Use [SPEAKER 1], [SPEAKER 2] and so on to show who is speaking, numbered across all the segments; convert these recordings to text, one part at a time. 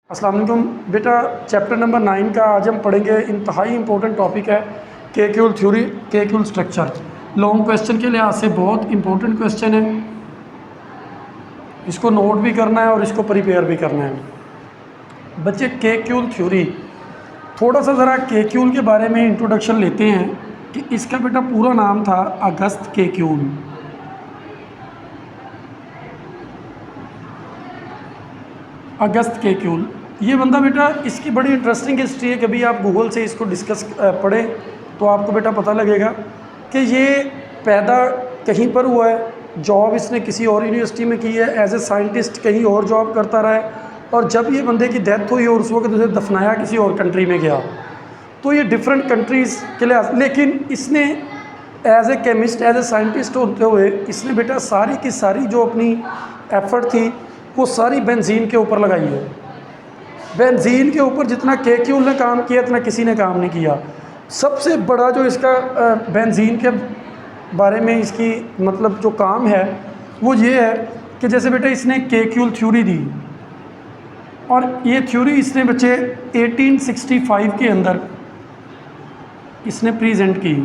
[SPEAKER 1] अस्सलाम वालेकुम बेटा। चैप्टर नंबर 9 का आज हम पढ़ेंगे। इंतहाई इंपॉर्टेंट टॉपिक है केक्यूल थ्योरी, केक्यूल स्ट्रक्चर। लॉन्ग क्वेश्चन के लिहाज से बहुत इंपॉर्टेंट क्वेश्चन है, इसको नोट भी करना है और इसको प्रिपेयर भी करना है। बच्चे केक्यूल थ्योरी, थोड़ा सा ज़रा केक्यूल के बारे में इंट्रोडक्शन लेते हैं कि इसका बेटा पूरा नाम था अगस्त केक्यूल। अगस्त केक्यूल, ये बंदा बेटा, इसकी बड़ी इंटरेस्टिंग हिस्ट्री है। कभी आप गूगल से इसको डिस्कस पढ़ें तो आपको बेटा पता लगेगा कि ये पैदा कहीं पर हुआ है, जॉब इसने किसी और यूनिवर्सिटी में की है, एज ए साइंटिस्ट कहीं और जॉब करता रहा है, और जब ये बंदे की डेथ हुई और उस वक्त उसे दफनाया किसी और कंट्री में गया, तो ये डिफरेंट कंट्रीज़ के लिए। लेकिन इसने as a chemist, as a scientist होते हुए इसने बेटा सारी की सारी जो अपनी एफर्ट थी वो सारी बेंजीन के ऊपर लगाई है। बेंजीन के ऊपर जितना केक्यूल ने काम किया इतना किसी ने काम नहीं किया। सबसे बड़ा जो इसका बेंजीन के बारे में इसकी मतलब जो काम है वो ये है कि जैसे बेटा इसने केक्यूल थ्योरी दी, और ये थ्योरी इसने बच्चे 1865 के अंदर इसने प्रेजेंट की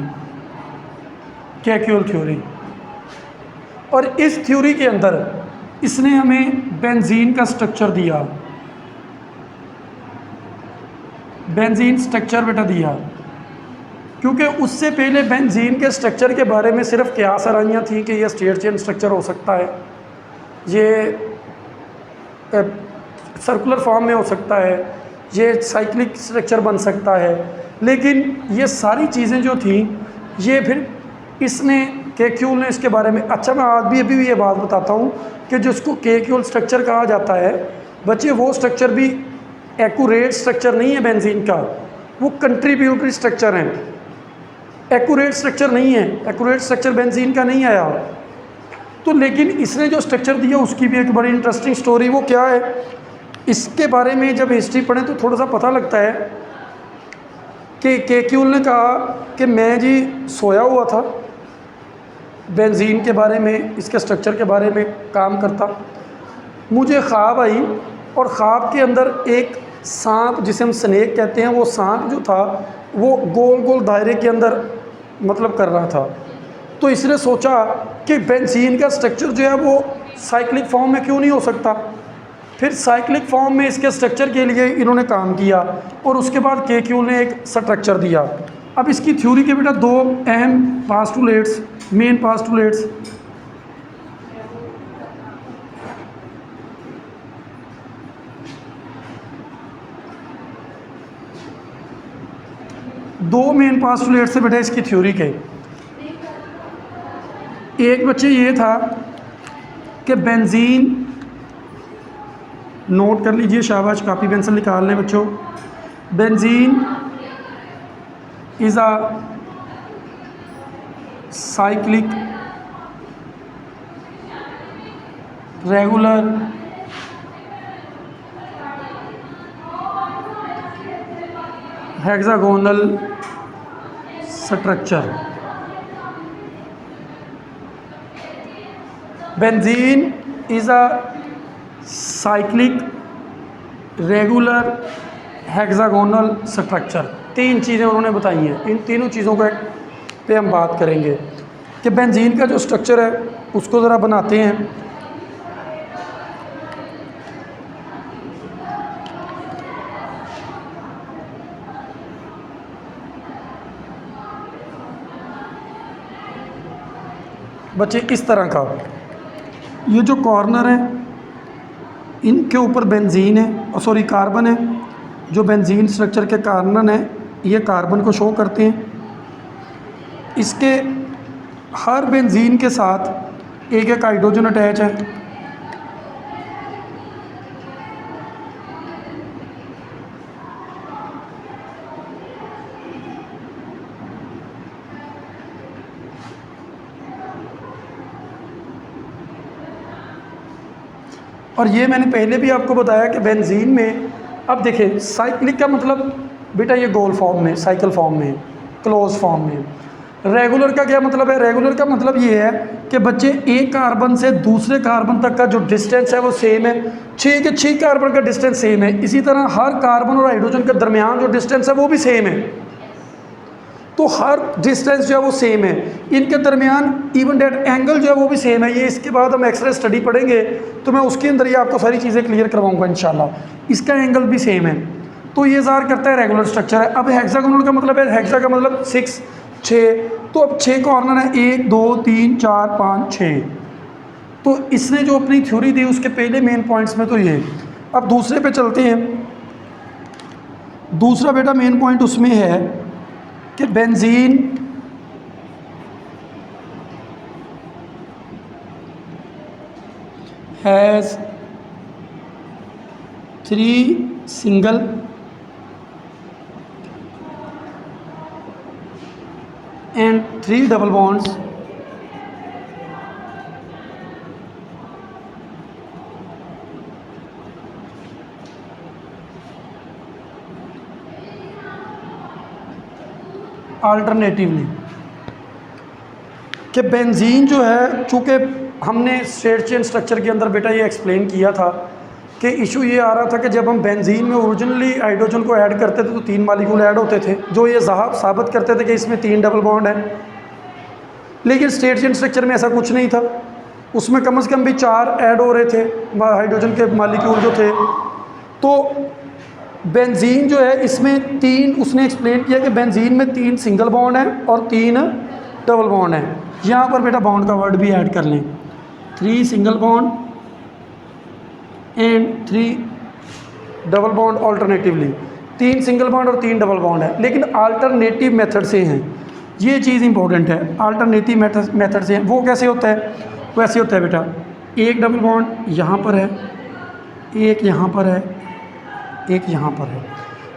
[SPEAKER 1] केक्यूल थ्योरी। और इस थ्योरी के अंदर इसने हमें बेंजीन का स्ट्रक्चर दिया, बेंजीन स्ट्रक्चर बेटा दिया, क्योंकि उससे पहले बेंजीन के स्ट्रक्चर के बारे में सिर्फ क़यास आराइयाँ थी कि यह स्ट्रेट चेन स्ट्रक्चर हो सकता है, ये सर्कुलर फॉर्म में हो सकता है, ये साइक्लिक स्ट्रक्चर बन सकता है। लेकिन ये सारी चीज़ें जो थी ये फिर इसने केक्यूल ने इसके बारे में, अच्छा मैं आज भी अभी भी ये बात बताता हूँ कि जिसको केक्यूल स्ट्रक्चर कहा जाता है बच्चे, वो स्ट्रक्चर भी एक्यूरेट स्ट्रक्चर नहीं है बेंजीन का, वो कंट्रीब्यूटरी स्ट्रक्चर है, एक्यूरेट स्ट्रक्चर नहीं है। एक्यूरेट स्ट्रक्चर बेंजीन का नहीं आया। तो लेकिन इसने जो स्ट्रक्चर दिया उसकी भी एक बड़ी इंटरेस्टिंग स्टोरी, वो क्या है इसके बारे में जब हिस्ट्री पढ़ें तो थोड़ा सा पता लगता है कि केक्यूल ने कहा कि मैं जी सोया हुआ था, बेंजीन के बारे में, इसके स्ट्रक्चर के बारे में काम करता, मुझे ख्वाब आई और ख्वाब के अंदर एक सांप, जिसे हम स्नेक कहते हैं, वो सांप जो था वो गोल गोल दायरे के अंदर मतलब कर रहा था। तो इसने सोचा कि बेंजीन का स्ट्रक्चर जो है वो साइक्लिक फॉर्म में क्यों नहीं हो सकता। फिर साइक्लिक फॉर्म में इसके स्ट्रक्चर के लिए इन्होंने काम किया और उसके बाद केक्यूल ने एक स्ट्रक्चर दिया। अब इसकी थ्योरी के बेटा दो अहम पास्टुलेट्स, मेन पास्टुलेट्स, दो मेन पास्टुलेट्स से बेटा इसकी थ्योरी के। एक बच्चे ये था कि बेंजीन, नोट कर लीजिए, शाबाश, कॉपी पेंसिल निकाल लें बच्चों। Benzene is a cyclic regular hexagonal structure. Benzene is a cyclic regular hexagonal structure. तीन चीज़ें उन्होंने बताई हैं, इन तीनों चीज़ों पे हम बात करेंगे कि बेंजीन का जो स्ट्रक्चर है उसको ज़रा बनाते हैं। बच्चे इस तरह का, ये जो कॉर्नर है इनके ऊपर बेंजीन है, और सॉरी कार्बन है, जो बेंजीन स्ट्रक्चर के कार्बन है ये कार्बन को शो करते हैं। इसके हर बेंजीन के साथ एक एक हाइड्रोजन अटैच है। और ये मैंने पहले भी आपको बताया कि बेंजीन में, अब देखें साइक्लिक का मतलब बेटा ये गोल फॉर्म में, साइकिल फॉर्म में, क्लोज फॉर्म में, रेगुलर का क्या मतलब है? रेगुलर का मतलब ये है कि बच्चे एक कार्बन से दूसरे कार्बन तक का जो डिस्टेंस है वो सेम है, 6 के 6 कार्बन का डिस्टेंस सेम है। इसी तरह हर कार्बन और हाइड्रोजन के दरमियान जो डिस्टेंस है वो भी सेम है। तो हर डिस्टेंस जो है वो सेम है, इनके दरमियान इवन डेट एंगल जो है वो भी सेम है। ये इसके बाद हम एक्सरे स्टडी पढ़ेंगे तो मैं उसके अंदर ये आपको सारी चीज़ें क्लियर करवाऊंगा इंशाल्लाह। इसका एंगल भी सेम है, तो ये ज़ाहिर करता है रेगुलर स्ट्रक्चर है। अब हेक्सागोनल का मतलब है, हेक्सा का मतलब 6 6, तो अब 6 कॉर्नर है, 1 2 3 4 5 6। तो इसने जो अपनी थ्योरी दी उसके पहले मेन पॉइंट्स में तो ये। अब दूसरे पे चलते हैं। दूसरा बेटा मेन पॉइंट उसमें है कि benzene has 3 single and 3 double bonds alternatively. कि बेंजीन जो है, चूँकि हमने स्ट्रेट चेन स्ट्रक्चर के अंदर बेटा ये एक्सप्लेन किया था कि इशू ये आ रहा था कि जब हम बेंजीन में ओरिजिनली हाइड्रोजन को ऐड करते थे तो 3 मालिक्यूल ऐड होते थे, जो ये साबित करते थे कि इसमें 3 डबल बॉन्ड है। लेकिन स्ट्रेट चेन स्ट्रक्चर में ऐसा कुछ नहीं था, उसमें कम से कम भी 4 ऐड हो रहे थे हाइड्रोजन के मालिक्यूल जो थे। तो बेंजीन जो है इसमें 3, उसने एक्सप्लेन किया कि बेंजीन में 3 सिंगल बॉन्ड हैं और 3 डबल बॉन्ड हैं। यहाँ पर बेटा बॉन्ड का वर्ड भी ऐड कर लें, 3 single bond and 3 double bond alternatively. 3 single bond और 3 डबल बॉन्ड है, लेकिन अल्टरनेटिव मेथड से हैं। ये चीज़ इंपॉर्टेंट है, अल्टरनेटिव मेथड से हैं। वो कैसे होता है? वैसे होता है बेटा, एक डबल बॉन्ड यहाँ पर है, एक यहाँ पर है, एक यहाँ पर है।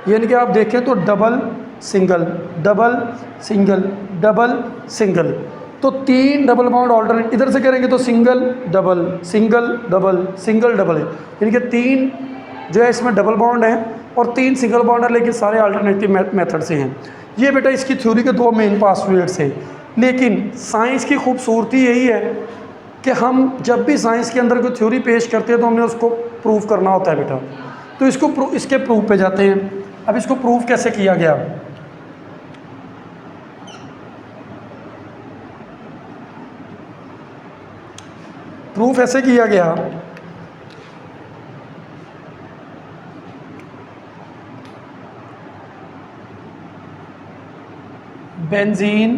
[SPEAKER 1] यानी कि आप देखें तो double single double single double single, तो 3 डबल बॉन्ड ऑल्टरनेट इधर से करेंगे तो single double single double single double है। यानी कि 3 जो है इसमें डबल बॉन्ड है और 3 सिंगल बॉन्ड है, लेकिन सारे अल्टरनेटिव मेथड से हैं। ये बेटा इसकी थ्योरी के 2 मेन पास्टुलेट्स हैं। लेकिन साइंस की खूबसूरती यही है कि हम जब भी साइंस के अंदर कोई थ्योरी पेश करते हैं तो हमने उसको प्रूव करना होता है बेटा। तो इसके प्रूफ पे जाते हैं। अब इसको प्रूफ कैसे किया गया? प्रूफ ऐसे किया गया, benzene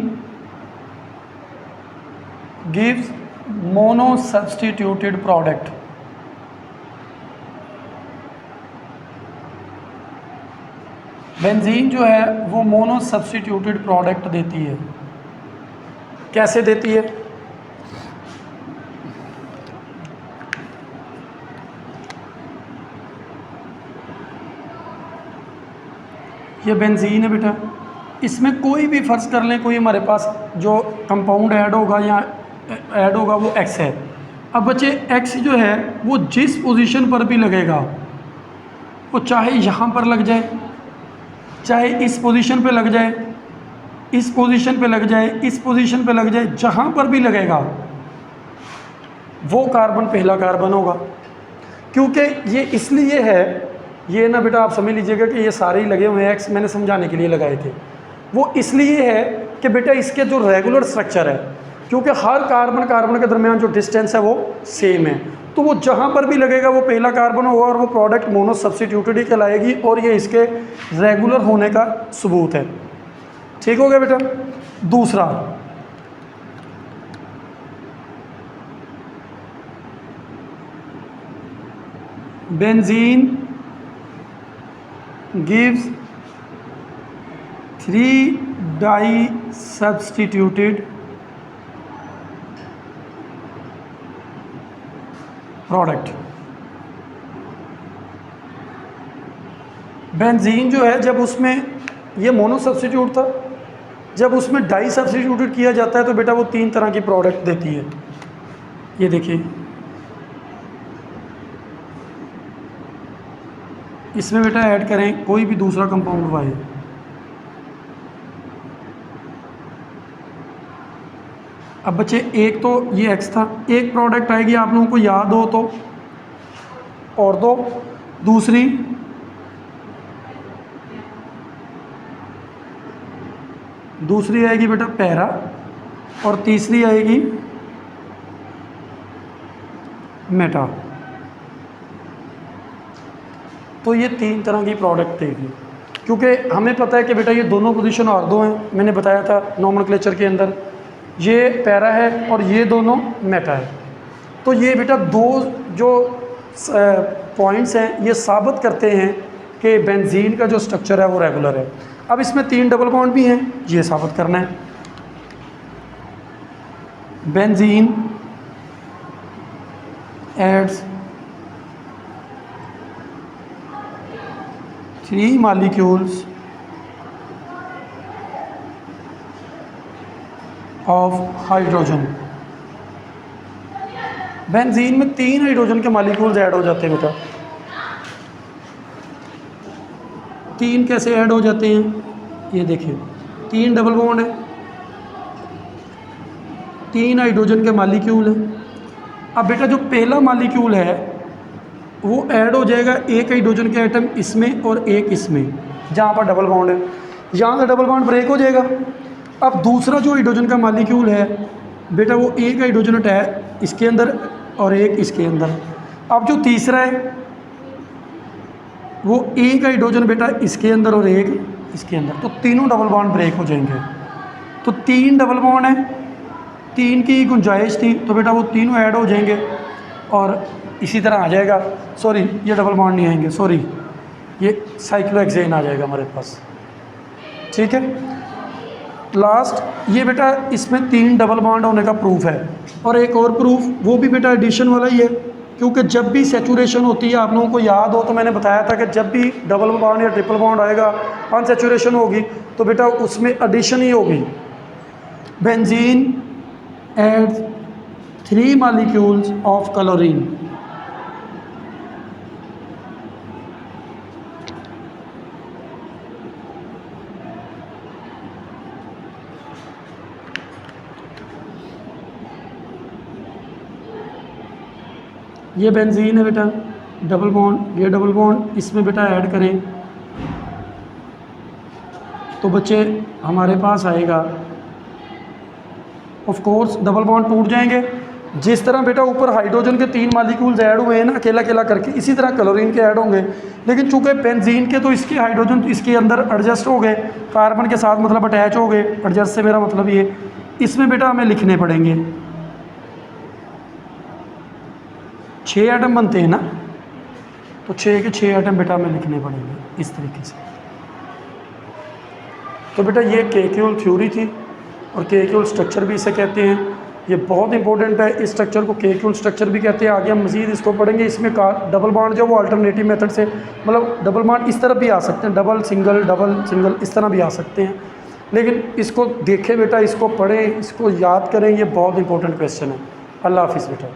[SPEAKER 1] gives mono substituted product. Benzene जो है वो मोनो सब्स्टिट्यूटेड प्रोडक्ट देती है। कैसे देती है? ये बेंजीन है बेटा, इसमें कोई भी फ़र्ज़ कर लें, कोई हमारे पास जो कंपाउंड ऐड होगा या ऐड होगा वो एक्स है। अब बच्चे एक्स जो है वो जिस पोजीशन पर भी लगेगा, वो चाहे यहाँ पर लग जाए, चाहे इस पोजीशन पे लग जाए, इस पोजीशन पे लग जाए, इस पोजीशन पे लग जाए, जहाँ पर भी लगेगा वो कार्बन पहला कार्बन होगा। क्योंकि ये इसलिए है, ये ना बेटा आप समझ लीजिएगा कि ये सारे ही लगे हुए हैं, एक्स मैंने समझाने के लिए लगाए थे। वो इसलिए है कि बेटा इसके जो रेगुलर स्ट्रक्चर है, क्योंकि हर कार्बन के दरमियान जो डिस्टेंस है वो सेम है, तो वो जहाँ पर भी लगेगा वो पहला कार्बन होगा और वो प्रोडक्ट मोनो सब्स्टिट्यूटेड ही कहलाएगी, और ये इसके रेगुलर होने का सबूत है। ठीक हो गया बेटा। दूसरा, benzene gives 3 di-substituted product. Benzene जो है जब उसमें ये मोनो सब्स्टिट्यूट था, जब उसमें डाई सब्स्टिट्यूटेड किया जाता है तो बेटा वो 3 तरह की प्रोडक्ट देती है। ये देखिए, इसमें बेटा ऐड करें कोई भी दूसरा कंपाउंड वाई, अब बच्चे एक तो ये एक्स था, एक प्रोडक्ट आएगी आप लोगों को याद हो तो, और दो, दूसरी आएगी बेटा पैरा, और तीसरी आएगी मेटा। तो ये 3 तरह की प्रोडक्ट देगी, क्योंकि हमें पता है कि बेटा ये दोनों पोजीशन ऑर्थो हैं, मैंने बताया था नोमेनक्लेचर के अंदर, ये पैरा है और ये दोनों मेटा है। तो ये बेटा दो जो पॉइंट्स हैं ये साबित करते हैं कि बेंजीन का जो स्ट्रक्चर है वो रेगुलर है। अब इसमें 3 डबल बॉन्ड भी हैं, ये साबित करना है। Benzene adds 3 molecules of hydrogen. Benzene में 3 हाइड्रोजन के मॉलिक्यूल्स ऐड हो जाते हैं बेटा। 3 कैसे ऐड हो जाते हैं, ये देखिए 3 डबल बॉन्ड है, 3 हाइड्रोजन के मॉलिक्यूल हैं। अब बेटा जो पहला मॉलिक्यूल है वो ऐड हो जाएगा एक हाइड्रोजन के एटम इसमें और एक इसमें, जहाँ पर डबल बॉन्ड है, यहाँ का डबल बॉन्ड ब्रेक हो जाएगा। अब दूसरा जो हाइड्रोजन का मॉलिक्यूल है बेटा वो एक हाइड्रोजन अटैच इसके अंदर और एक इसके अंदर। अब जो तीसरा है वो एक हाइड्रोजन बेटा इसके अंदर और एक इसके अंदर, तो तीनों डबल बॉन्ड ब्रेक हो जाएंगे। तो 3 डबल बॉन्ड है, 3 की गुंजाइश थी, तो बेटा वो तीनों ऐड हो जाएंगे और इसी तरह आ जाएगा। सॉरी ये डबल बॉन्ड नहीं आएंगे, सॉरी ये साइक्लोहेक्सेन आ जाएगा हमारे पास, ठीक है। लास्ट ये बेटा इसमें 3 डबल बॉन्ड होने का प्रूफ है, और एक और प्रूफ वो भी बेटा एडिशन वाला ही है, क्योंकि जब भी सेचुरेशन होती है, आप लोगों को याद हो तो मैंने बताया था कि जब भी डबल बॉन्ड या ट्रिपल बॉन्ड आएगा, अनसेचुरेशन होगी, तो बेटा उसमें एडिशन ही होगी। Benzene adds 3 molecules of chlorine. ये बेंजीन है बेटा, डबल बॉन्ड, ये डबल बॉन्ड इसमें बेटा ऐड करें तो बच्चे हमारे पास आएगा, ऑफ कोर्स डबल बॉन्ड टूट जाएंगे। जिस तरह बेटा ऊपर हाइड्रोजन के 3 मॉलिक्यूल्स ऐड हुए हैं ना अकेला अकेला करके, इसी तरह क्लोरीन के ऐड होंगे। लेकिन चूंकि बेंजीन के तो इसके हाइड्रोजन इसके अंदर एडजस्ट हो गए, कार्बन के साथ मतलब अटैच हो गए, एडजस्ट से मेरा मतलब ये, इसमें बेटा हमें लिखने पड़ेंगे 6 एटम बनते हैं ना, तो 6 के 6 एटम बेटा हमें लिखने पड़ेंगे इस तरीके से। तो बेटा ये केक्यूल थ्योरी थी, और केक्यूल स्ट्रक्चर भी इसे कहते हैं। ये बहुत इंपॉर्टेंट है, इस स्ट्रक्चर को केक्यूल स्ट्रक्चर भी कहते हैं। आगे हम मज़ीद इसको पढ़ेंगे। इसमें डबल बॉन्ड जो वो अल्टरनेटिव मेथड से, मतलब डबल बॉन्ड इस तरह भी आ सकते हैं, डबल सिंगल इस तरह भी आ सकते हैं। लेकिन इसको देखें बेटा, इसको पढ़ें, इसको याद करें, ये बहुत इंपॉर्टेंट क्वेश्चन है। अल्लाह हाफिज़ बेटा।